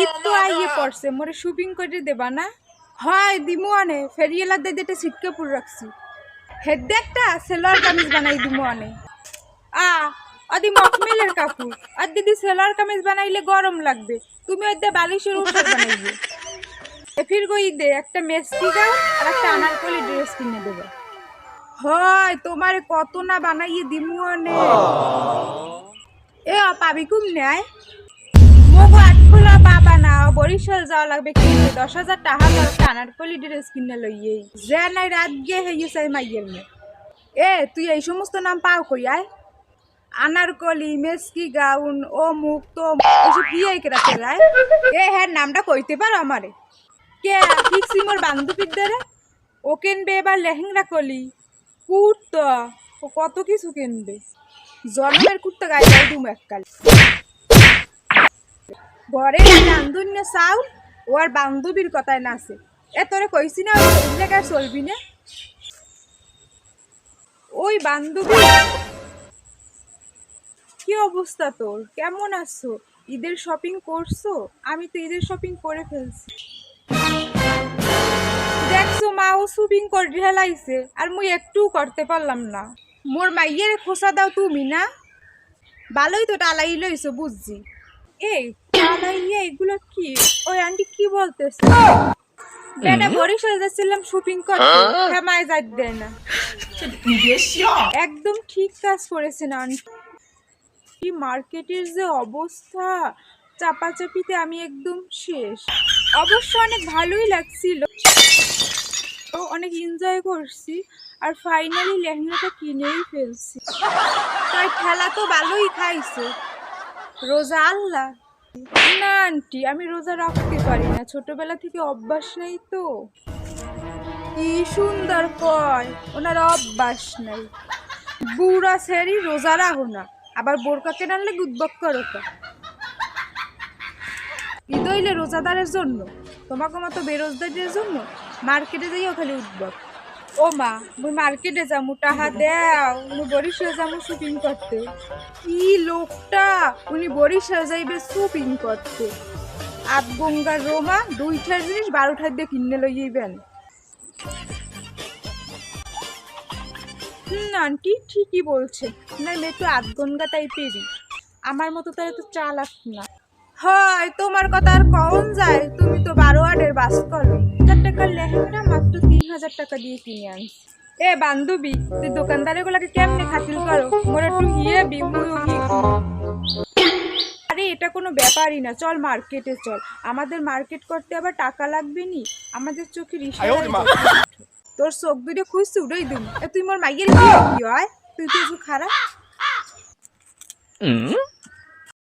ঈদ তো আইয়ে পড়ছে, মোরে শপিং করে দেবা না? হয় দিমু আনে, ফেরিয়েলা দে দেটে সিটকে পুর রাখছি। হেডে একটা সেলোয়ার কামিজ বানাই দিমু আনে। আদি মখমেলের কাপড় আর দিদি সেলোয়ার কামিজ বানাইলে গরম লাগবে, তুমি ওই দে বালিশের ঔষধ বানাইবে। ফির গো ঈদে একটা মেস্টি গাউন আর একটা আনারকলি ড্রেস কিনে দেবে। হয় তোমারে কত না বানাইয়ে দিমু আনে। এ পাবি কুম নেয় মগো আটখোলা বাবা না, বরিশাল যাওয়া লাগবে কিনতে 10,000 টাকা দরকার আনারকলি ড্রেস কিনে লইয়ে যে নাই রাত গিয়ে হইয়ে চাই মাইয়ের মে। তুই এই সমস্ত নাম পাও কই আয়? আনারকলি, মেস্কি গাউন, ও মুখ তো এসব কি আইকে রাখে যায়? হ্যাঁ নামটা কইতে পারো আমারে? কে ঠিকছি মোর বান্ধবীর দ্বারা ও কিনবে এবার লেহেঙ্গা কলি, কুর্তা, ও কত কিছু কিনবে। জন্মের কুর্তা গায়ে গায়ে দুম এককাল ঘরে রান্ধুন না চাউল, ও আর বান্ধবীর কথায় নাচে। তোরে কইছি না ওই চলবি না। ওই বান্ধবী কি অবস্থা তোর, কেমন আছো? ঈদের শপিং করছো? আমি তো ঈদের শপিং করে ফেলছি। দেখছো মা ও শপিং করে ঢেলাইছে আর মুই একটু করতে পারলাম না। মোর মাইয়ের খোসা দাও তুমি না, ভালোই তো টালাই লইছো বুঝছি। টালাইয়া এগুলো কি? ওই আন্টি কি বলতেছে? বেটা বরিশাল যাচ্ছিলাম শপিং করতে, হেমায় যাই দেয় না। একদম ঠিক কাজ করেছে না আন্টি। মার্কেটের যে অবস্থা, চাপাচাপিতে আমি একদম শেষ। অবশ্য অনেক ভালোই লাগছিল, অনেক এনজয় করছি আর ফাইনালি লেহেঙ্গাটা কিনেই ফেলছি। তাই খেলা তো ভালোই খাইছে। রোজা আল্লাহ না আন্টি, আমি রোজা রাখতে পারি না, ছোটবেলা থেকে অভ্যাস নেই তো। কি সুন্দর কয়, ওনার অভ্যাস নেই। বুড়া সেরি রোজা রাখো না, আবার বোরকাকে টানলে গুদবক করো। ঈদ হইলে রোজাদারের জন্য, তোমাকে মতো বেরোজগারদের জন্য মার্কেটে যাইও খালি উদ্ভব। ও মা মুই মার্কেটে যামু, টাহা দেও, মুই বরিশাল যামু শপিং করতে। কি লোকটা, উনি বরিশাল যাইবে শপিং করতে? আট গঙ্গার রোমা 2টার জিনিস 12টার দিয়ে কিনে লইবেন। আন্টি ঠিকই বলছে, না একটু আধগঙ্গা টাইপেরই, আমার মতো তার তো চালাক না। হয় তোমার কথা আর কখন যায়, তুমি তো 12 বাস করো। 1,000 টাকার লেহেঙ্গা মাত্র 3,000 টাকা দিয়ে কিনে আনছি। বান্ধবী তুই দোকানদারের গুলাকে কেমনে খাতির করো, মোর একটু হিয়ে বিমুয়। আরে এটা কোনো ব্যাপারই না, চল মার্কেটে চল, আমাদের মার্কেট করতে আবার টাকা লাগবে নি, আমাদের চোখে তোর চোখ দুটো খুঁজছি উড়াই দিন। তুই মোর মাইয়ের কি হয়, তুই তো খারাপ।